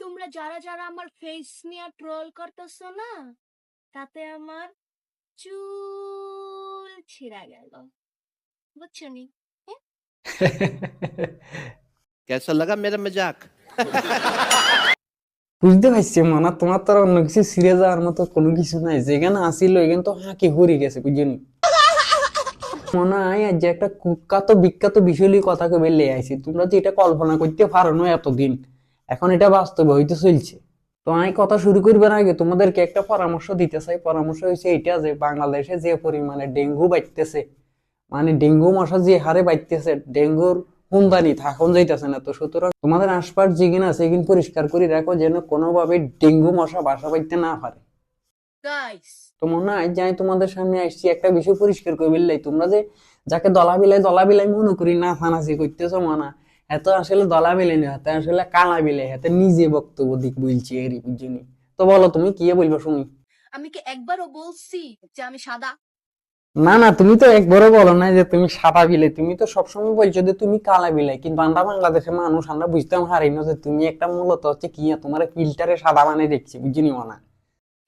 তোমরা যারা যারা আমার ফেস নিয়ে ট্রোল করতেছো না, তাতে আমার চুল ছিঁড়া গেল, বুঝছো নি? कैसा लगा मेरा मजाक? বুঝতে পারছি মানা, তোমার তো আর অন্য কিছু ছিঁড়ে যাওয়ার মতো কোনো কিছু নাই। যেখানে আসিল এখানে তো হাঁকি হরি গেছে, বুঝলি? মনে হয় আজ যে একটা কুখ্যাত বিখ্যাত বিষয় নিয়ে কথা কবে লে আইছি, তোমরা যে এটা কল্পনা করতে পারো না এতদিন, এখন এটা বাস্তবে হইতে চলছে। তো আমি কথা শুরু করবার আগে তোমাদেরকে একটা পরামর্শ দিতে চাই। পরামর্শ হচ্ছে এটা যে বাংলাদেশে যে পরিমাণে ডেঙ্গু বাড়তেছে, মানে ডেঙ্গু মশা যে হারে বাড়তেছে, ডেঙ্গুর হুমদানি থাকুন যাইতেছে না। তো সুতরাং তোমাদের আশপাশ যেখানে আছে এখানে পরিষ্কার করে রাখো, যেন কোনোভাবে ডেঙ্গু মশা বাসা বাড়তে না পারে। গাইস, তো মনে হয় যে আমি তোমাদের সামনে আসছি একটা বিষয় পরিষ্কার করে বললাই, তোমরা যে যাকে দলা বিলাই মনে করি না ফানাসি করতেছো মানা, এত আসলে দলা বিলাই না, হাতে আসলে কালা বিলাই, হাতে নিজে বক্তব্য দিক বলছি এরই বুঝছি। তো বলো তুমি কি বলবো শুনি। আমি কি একবারও বলছি যে আমি সাদা? না না, তুমি তো একবারও বলো না যে তুমি সাদা বিলাই, তুমি তো সবসময় বলছো যে তুমি কালা বিলাই। কিন্তু আমরা বাংলাদেশের মানুষ, আমরা বুঝতাম হারি না যে তুমি একটা মূলত হচ্ছে কি তোমার ফিল্টারে সাদা বানিয়ে দেখছি, বুঝিনি মানা।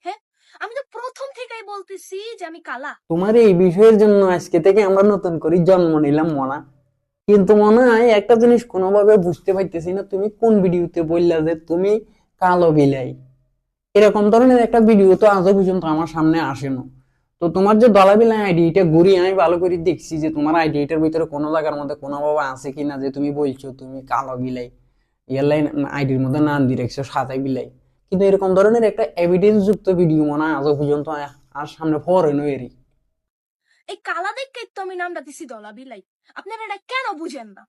হ্যাঁ, আমি তো প্রথম থেকেই বলতেছি যে আমি কালা। তোমার এই বিষয়ের জন্য আজকে থেকে আমরা নতুন করে জন্ম নিলাম মনা। কিন্তু মনে হয় একটা জিনিস কোনোভাবে বুঝতে পারতেছি না, তুমি কোন ভিডিওতে বললা যে তুমি কালো বিলাই। এরকম ধরনের একটা ভিডিও তো আজও পর্যন্ত আমার সামনে আসেনো। তো তোমার যে দলা বিলাই আইডি, এটা ঘুরি আমি ভালো করে দেখছি যে তোমার আইডিটার ভিতরে কোনো জায়গার মধ্যে কোনোভাবে আছে কিনা যে তুমি বলছো তুমি কালো বিলাই। ইয়ারলাই আইডির মধ্যে নাম দিয়ে রাখছো সাদা বিলাই, কিন্তু এরকম ধরনের একটা এভিডেন্স যুক্ত ভিডিও মনে হয় আজও পর্যন্ত আর সামনে পরে নয়। এই কালা দেখে তো আমি নামটা দিছি দলা বিলাই। আপনারা এটা কেন বুঝেন না?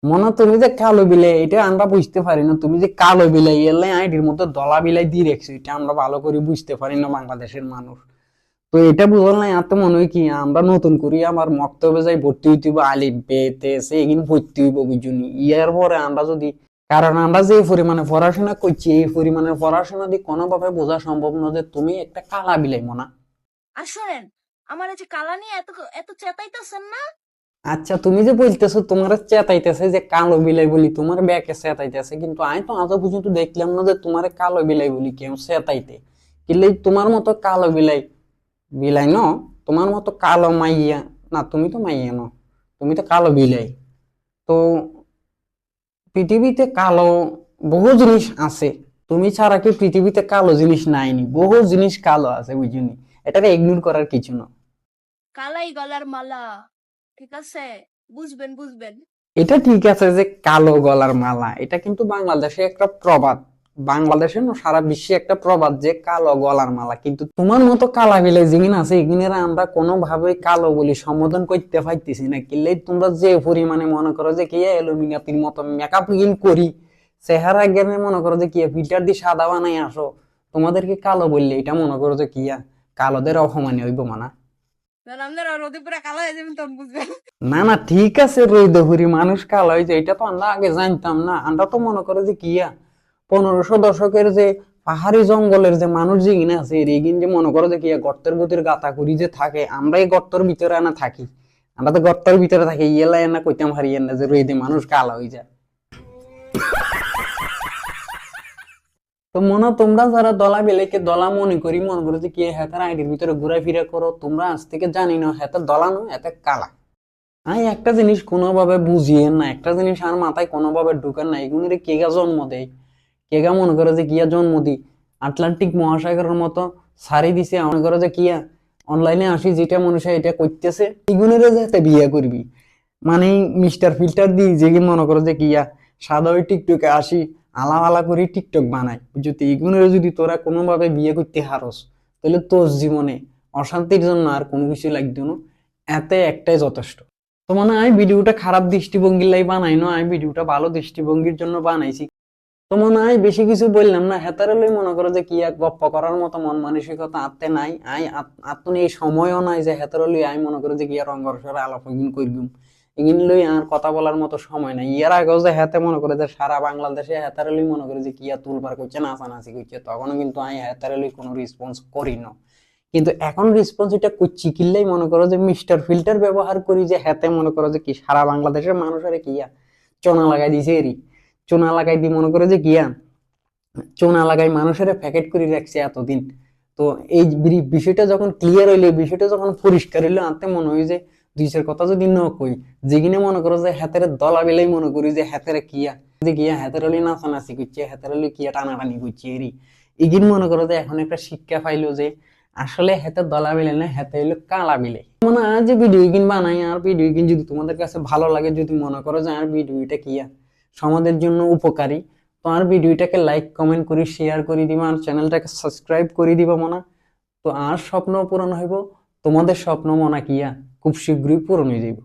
মনে তুমি যে কালো বিলাই, এটা আমরা বুঝতে পারি না। তুমি যে কালো বিলাই এলে আইডির মধ্যে দলা বিলাই দিয়ে রেখছো, এটা আমরা ভালো করে বুঝতে পারি না বাংলাদেশের মানুষ। তো এটা বুঝল না, এত মনে হয় কি আমরা নতুন করি আমার মক্তবে যাই ভর্তি হইতে হইব, আলিফ বে তে সে এগিন ভর্তি হইব বুঝুনি। ইয়ার পরে আমরা যদি, কারণ আমরা যে পরিমাণে পড়াশোনা করছি এই পরিমাণের পড়াশোনা দিয়ে কোনোভাবে বোঝা সম্ভব না যে তুমি একটা কালা বিলাই মনা। আর শোনেন, আমার এই যে কালা নিয়ে এত এত চেতাইতেছেন না। আচ্ছা, তুমি যে বলতেছো তোমার চেতাইতেছে যে কালো বিলাই বলি, তোমার ব্যাকে চেতাইতেছে, কিন্তু আমি তো আজও পর্যন্ত দেখলাম না যে তোমার কালো বিলাই বলি কেউ চেতাইতে। কিন্তু তোমার মতো কালো বিলাই, বিলাই ন, তোমার মতো কালো মাইয়া না, তুমি তো মাইয়া ন, তুমি তো কালো বিলাই। তো পৃথিবীতে কালো বহু জিনিস আছে, তুমি ছাড়া কি পৃথিবীতে কালো জিনিস নাইনি? বহু জিনিস কালো আছে বুঝিনি, এটাকে ইগনোর করার কিছু না। কালাই গলার মালা, ঠিক আছে? বুঝবেন বুঝবেন। এটা ঠিক আছে যে কালো গলার মালা, এটা কিন্তু বাংলাদেশে একটা প্রবাদ, বাংলাদেশে না সারা বিশ্বে একটা প্রবাদ যে কালো গলার মালা। কিন্তু তোমার মতো কালা বিলাই যেদিন আছে এগুলো আমরা কোনোভাবেই কালো বলি সম্বোধন করতে পারতেছি না। কিনলে তোমরা যে পরিমাণে মনে করো যে কি এলুমিনাতির মতো মেকআপ গিন করি, চেহারা জ্ঞানে মনে করো যে কি ফিল্টার দিয়ে সাদা বানাই আসো, তোমাদেরকে কালো বললে এটা মনে করো যে কি কালোদের অপমানে হইব মানা। আপনারা রোদে পুরা কালো হয়ে যাবেন তখন বুঝবেন। না না, ঠিক আছে, রইদহুরি মানুষ কালো হয়েছে এটা তো আমরা আগে জানতাম না। আমরা তো মনে করে যে কিয়া 1500 দশকের যে পাহাড়ি জঙ্গলের যে মানুষ যেগিনে আছে এগিন যে মনে করো যে কিয়া গর্তের ভিতরে গাতা করি যে থাকে, আমরা এই গর্তের ভিতরে আনা থাকি, আমরা তো গর্তের ভিতরে থাকি, ইয়েলা এনা কইতাম হারিয়েন না যে রইদে মানুষ কালো হয়ে যায়। তো মনে তোমরা যারা দলা বেলেকে দলা মনে করি মনে করো যে কি হেতার আইডির ভিতরে ঘুরাফিরা করো, তোমরা আজ থেকে জানি না হেতার দলা নয় হেতার কালা। আমি একটা জিনিস কোনোভাবে বুঝিয়ে না, একটা জিনিস আর মাথায় কোনোভাবে ঢুকার না, এগুলোর কেগা জন্ম দেয়, কেগা মনে করে যে কিয়া জন্ম দি আটলান্টিক মহাসাগরের মতো সারি দিছে, মনে করে যে কিয়া অনলাইনে আসি যেটা মানুষ এটা করতেছে এগুলোর যাতে বিয়ে করবি, মানে মিস্টার ফিল্টার দিই যে মনে করো যে কিয়া সাদা ওই টিকটকে আসি আলা করে টিকটক বানায়, বুঝতে এগুলোর যদি তোরা কোনোভাবে বিয়ে করতে হারস তাহলে তোর জীবনে অশান্তির জন্য আর কোনো কিছু লাগতো না, এতে একটাই যথেষ্ট। তো মনে হয় ভিডিওটা খারাপ দৃষ্টিভঙ্গির লাই বানাই না, আমি ভিডিওটা ভালো দৃষ্টিভঙ্গির জন্য বানাইছি। তো মনে হয় বেশি কিছু বললাম না, হেতারে লই মনে করো যে কি এক গপ্প করার মতো মন মানসিকতা আত্মে নাই, আই আত্মনে এই সময়ও নাই যে হেতারে লই আমি মনে করো যে কি আর রঙ্গরসরে আলাপ এগিন করবি, এগিন লই আর কথা বলার মতো সময় নাই। ইয়ার আগেও যে হেতে মনে করে যে সারা বাংলাদেশে হেতারে লই মনে করে যে কি আর তুলবার করছে নাচানাচি করছে, তখনও কিন্তু আমি হেতারে লই কোনো রেসপন্স করি না। কিন্তু এখন রেসপন্স এটা করছি কিল্লাই মনে করো যে মিস্টার ফিল্টার ব্যবহার করি যে হাতে মনে করো যে কি সারা বাংলাদেশের মানুষের কিয়া চোনা লাগাই দিছে এরি, চোনা লাগাই দিয়ে মনে করো যে কিয়া চোনা লাগাই মানুষের প্যাকেট করে রাখছে এতদিন। তো এই বিষয়টা যখন ক্লিয়ার হইলো, বিষয়টা যখন পরিষ্কার হইলো, আনতে মনে হয় যে দুই চার কথা যদি ন কই, যেগিনে মনে করো যে হাতের দলা বেলাই মনে করি যে হাতের কিয়া যে গিয়া হাতের হলে নাচানাচি করছে, হাতের হলে কিয়া টানাটানি করছে, এগিন মনে করো যে এখন একটা শিক্ষা পাইলো যে আসলে হাতের দলা বেলে না, হাতে হইলো কালা বেলে। মনে হয় যে ভিডিও কিন বানাই, আর ভিডিও কিন যদি তোমাদের কাছে ভালো লাগে, যদি মনে করো যে আর ভিডিওটা কিয়া সমাজের জন্য উপকারী, তো আর ভিডিওটাকে লাইক কমেন্ট করি, শেয়ার করে দিবা, আর চ্যানেলটাকে সাবস্ক্রাইব করে দিবা মনে। তো আর স্বপ্ন পূরণ হইব, তোমাদের স্বপ্ন মনে কিয়া খুব শীঘ্রই পূরণ হয়ে যাইব।